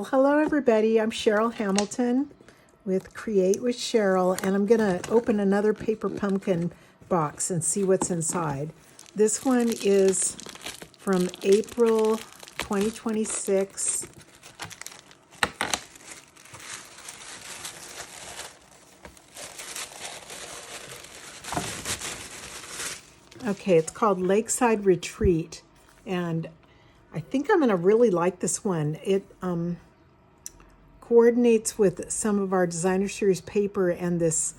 Well, hello everybody. I'm Cheryl Hamilton with Create with Cheryl, and I'm going to open another paper pumpkin box and see what's inside. This one is from April 2026. Okay, it's called Lakeside Retreat, and I think I'm going to really like this one. It coordinates with some of our designer series paper and this,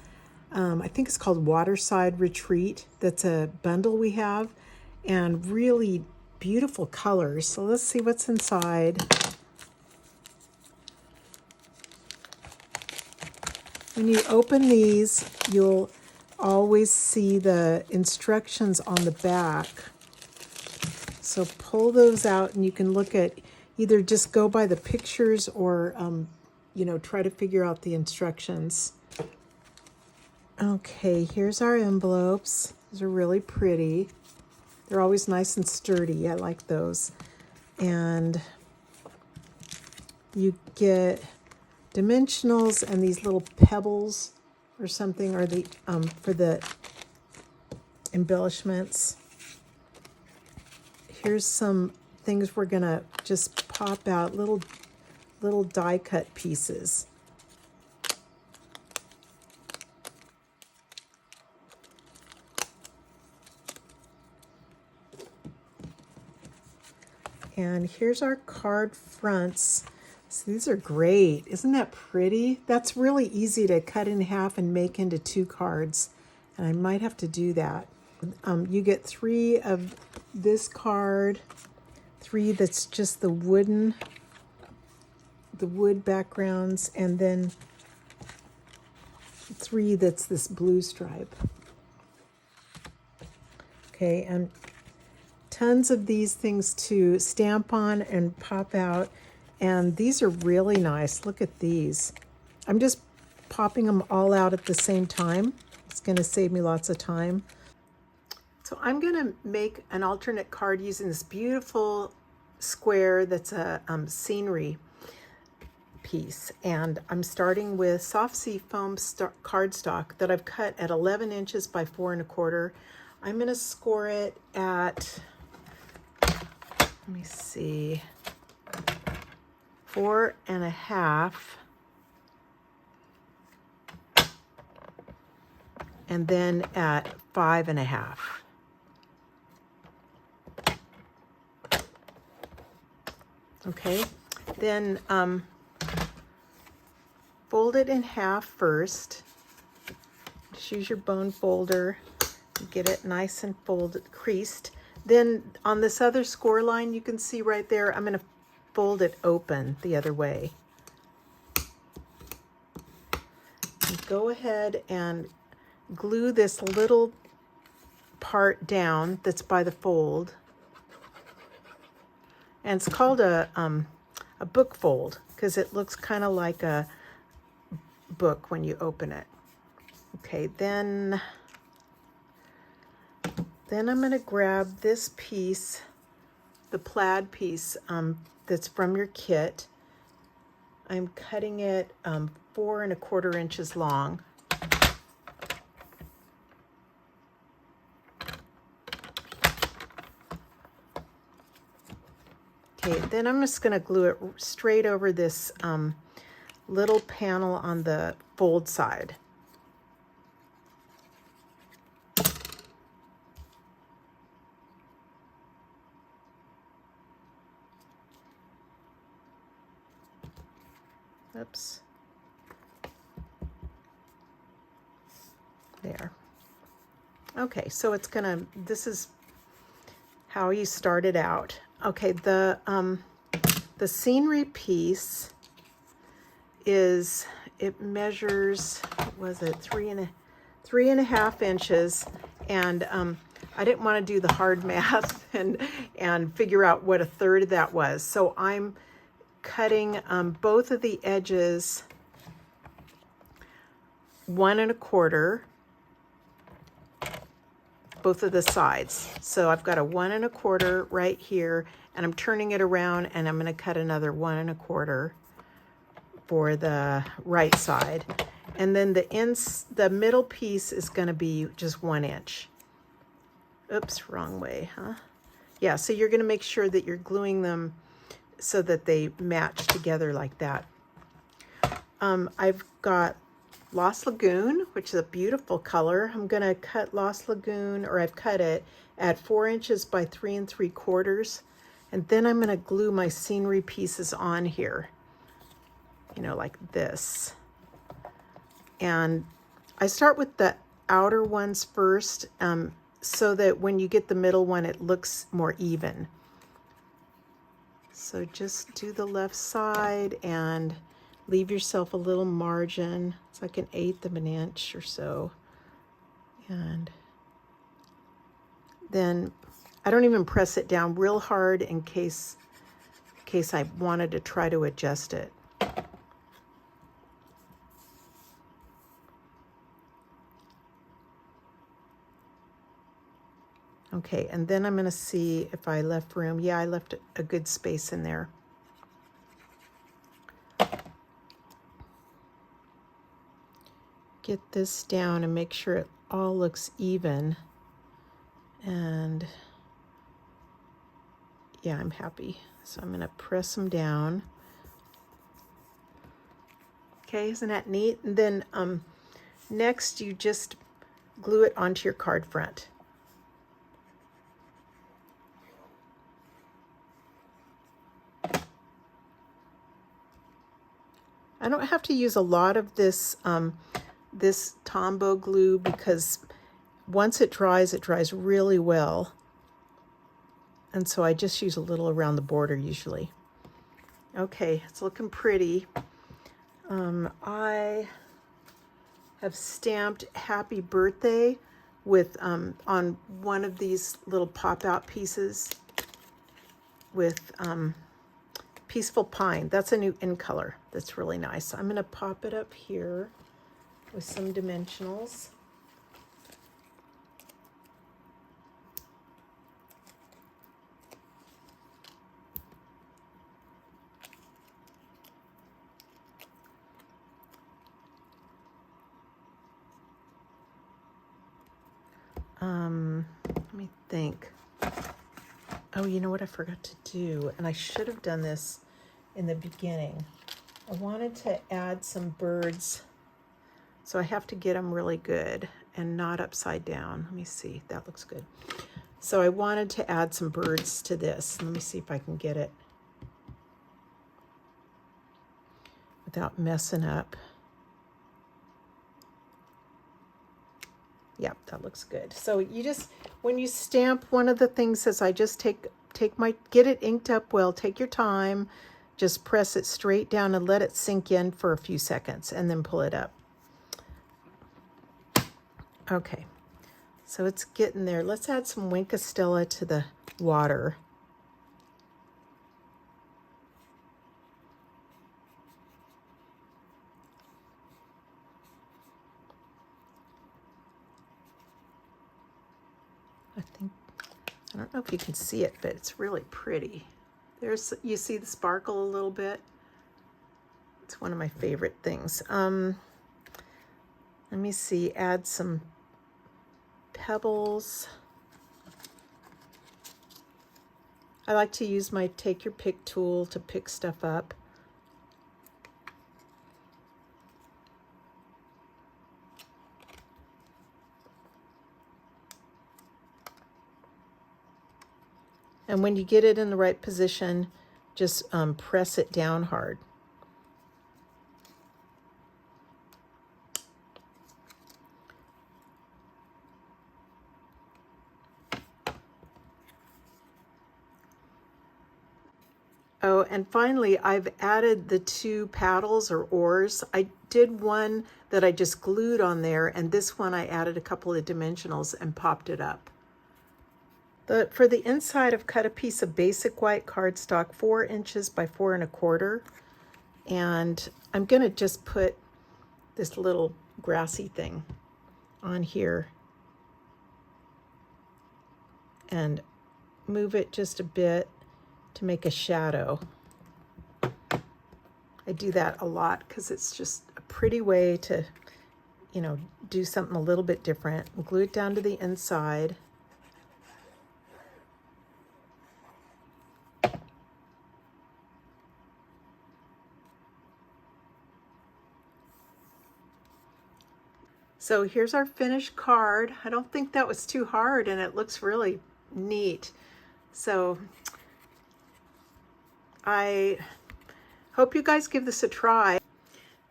I think it's called Waterside Retreat. That's a bundle we have, and really beautiful colors. So let's see what's inside. When you open these, you'll always see the instructions on the back. So pull those out and you can look at, either just go by the pictures or, try to figure out the instructions. Okay, here's our envelopes. These are really pretty. They're always nice and sturdy. I like those. And you get dimensionals and these little pebbles or something, or the for the embellishments. Here's some things we're gonna just pop out, little die cut pieces. And here's our card fronts. So these are great. Isn't that pretty? That's really easy to cut in half and make into 2 cards. And I might have to do that. You get 3 of this card, 3 that's just the wood backgrounds, and then 3 that's this blue stripe. Okay, and tons of these things to stamp on and pop out. And these are really nice. Look at these. I'm just popping them all out at the same time. It's going to save me lots of time. So I'm going to make an alternate card using this beautiful square that's a scenery piece. And I'm starting with soft seafoam cardstock that I've cut at 11 inches by 4 1/4. I'm going to score it at, let me see, 4 1/2, and then at 5 1/2. Okay, then fold it in half first. Just use your bone folder, get it nice and folded, creased. Then on this other score line, you can see right there, I'm going to fold it open the other way. And go ahead and glue this little part down that's by the fold. And it's called a book fold because it looks kind of like a book when you open it. Okay, then I'm going to grab this piece, the plaid piece that's from your kit. I'm cutting it 4 1/4 inches long. Okay, then I'm just going to glue it straight over this little panel on the fold side. Oops. There. Okay, so it's gonna, this is how you start it out. Okay, the scenery piece is, it measures, what was it, 3 1/2 inches, and I didn't want to do the hard math and figure out what 1/3 of that was. So I'm cutting both of the edges 1 1/4, both of the sides. So I've got a 1 1/4 right here, and I'm turning it around, and I'm going to cut another 1 1/4. for the right side. And then the middle piece is going to be just 1 inch. Oops, wrong way, huh? Yeah, so you're going to make sure that you're gluing them so that they match together like that. I've got Lost Lagoon, which is a beautiful color. I'm going to cut Lost Lagoon, or I've cut it at 4 inches by 3 3/4. And then I'm going to glue my scenery pieces on here, you know, like this. And I start with the outer ones first, so that when you get the middle one, it looks more even. So just do the left side and leave yourself a little margin. It's like 1/8 of an inch or so. And then I don't even press it down real hard in case I wanted to try to adjust it. Okay, and then I'm going to see if I left room. Yeah, I left a good space in there. Get this down and make sure it all looks even. And yeah, I'm happy. So I'm going to press them down. Okay, isn't that neat? And then next you just glue it onto your card front. I don't have to use a lot of this this Tombow glue because once it dries really well. And so I just use a little around the border usually. Okay, it's looking pretty. I have stamped Happy Birthday with on one of these little pop-out pieces with Peaceful Pine. That's a new in color. That's really nice. I'm going to pop it up here with some dimensionals. Let me think. Oh, you know what I forgot to do? And I should have done this in the beginning. I wanted to add some birds. So I have to get them really good and not upside down. Let me see. That looks good. So I wanted to add some birds to this. Let me see if I can get it without messing up. Yep, that looks good. So you just, when you stamp, one of the things is I just get it inked up well, take your time, just press it straight down and let it sink in for a few seconds and then pull it up. Okay, so it's getting there. Let's add some Wink Stella to the water. I don't know if you can see it, but it's really pretty. You see the sparkle a little bit? It's one of my favorite things. Let me see, add some pebbles. I like to use my Take Your Pick tool to pick stuff up. And when you get it in the right position, just press it down hard. Oh, and finally, I've added the 2 paddles or oars. I did one that I just glued on there, and this one I added a couple of dimensionals and popped it up. For the inside, I've cut a piece of basic white cardstock 4 inches by 4 1/4. And I'm going to just put this little grassy thing on here and move it just a bit to make a shadow. I I do that a lot because it's just a pretty way to, you know, do something a little bit different. Glue it down to the inside. So here's our finished card. I don't think that was too hard, and it looks really neat. So I hope you guys give this a try.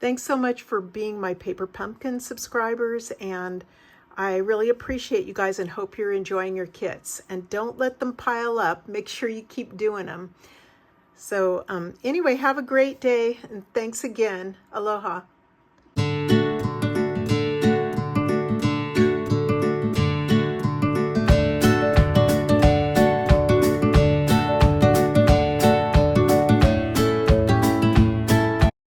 Thanks so much for being my Paper Pumpkin subscribers, and I really appreciate you guys and hope you're enjoying your kits. And don't let them pile up. Make sure you keep doing them. So anyway, have a great day, and thanks again. Aloha.